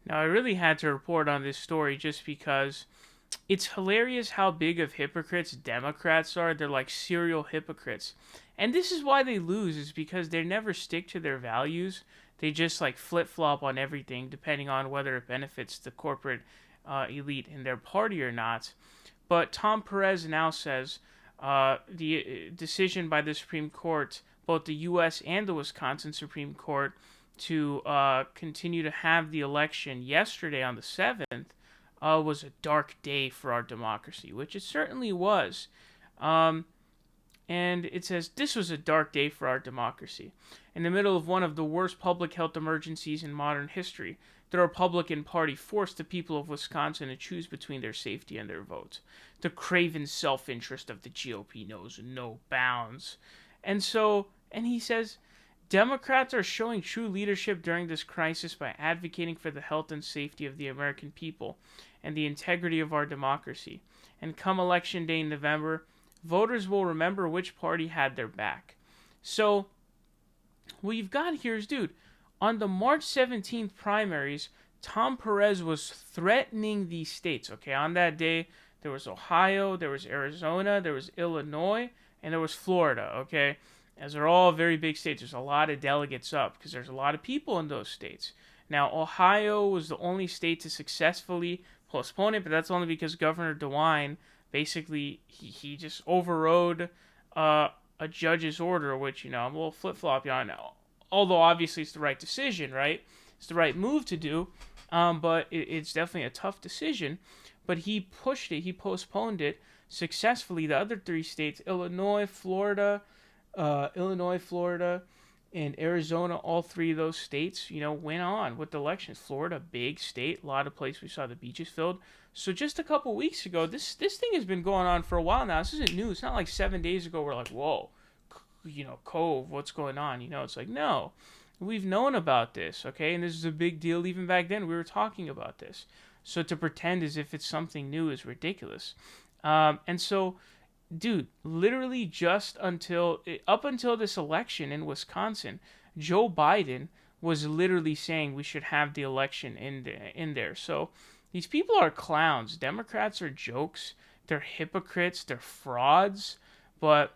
Now, I really had to report on this story just because it's hilarious how big of hypocrites Democrats are. They're like serial hypocrites. And this is why they lose, is because they never stick to their values. They just like flip flop on everything depending on whether it benefits the corporate elite in their party or not. But Tom Perez now says the decision by the Supreme Court, both the U.S. and the Wisconsin Supreme Court, to continue to have the election yesterday on the 7th was a dark day for our democracy, which it certainly was. Um, and it says this was a dark day for our democracy. In the middle of one of the worst public health emergencies in modern history, the Republican Party forced the people of Wisconsin to choose between their safety and their votes. The craven self interest of the GOP knows no bounds. And he says, Democrats are showing true leadership during this crisis by advocating for the health and safety of the American people and the integrity of our democracy. And come election day in November, voters will remember which party had their back. So, what you've got here is, dude, on the March 17th primaries, Tom Perez was threatening these states. Okay, on that day, there was Ohio, there was Arizona, there was Illinois, and there was Florida. Okay, as they're all very big states. There's a lot of delegates up because there's a lot of people in those states. Now, Ohio was the only state to successfully postpone it, but that's only because Governor DeWine basically he just overrode a judge's order, which I'm a little flip floppy on now. Although obviously it's the right decision, right? It's the right move to do, but it's definitely a tough decision. But he pushed it, he postponed it successfully. The other three states, Illinois, Florida, and Arizona, all three of those states, went on with the elections. Florida, big state, a lot of places we saw the beaches filled. So just a couple weeks ago, this thing has been going on for a while now. This isn't new. It's not like 7 days ago we're like, whoa, Cove, what's going on? It's like, no, we've known about this, okay? And this is a big deal even back then. We were talking about this. So to pretend as if it's something new is ridiculous. And so dude, literally up until this election in Wisconsin, Joe Biden was literally saying we should have the election in there. So these people are clowns. Democrats are jokes. They're hypocrites. They're frauds. But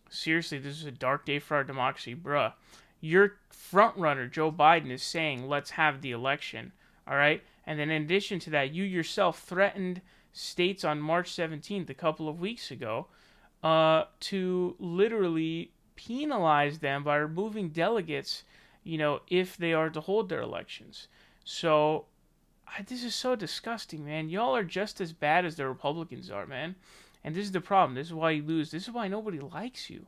seriously, this is a dark day for our democracy, bruh. Your front runner, Joe Biden, is saying let's have the election. All right, and then in addition to that, you yourself threatened states on March 17th, a couple of weeks ago, to literally penalize them by removing delegates, if they are to hold their elections. So, this is so disgusting, man. Y'all are just as bad as the Republicans are, man. And this is the problem. This is why you lose. This is why nobody likes you.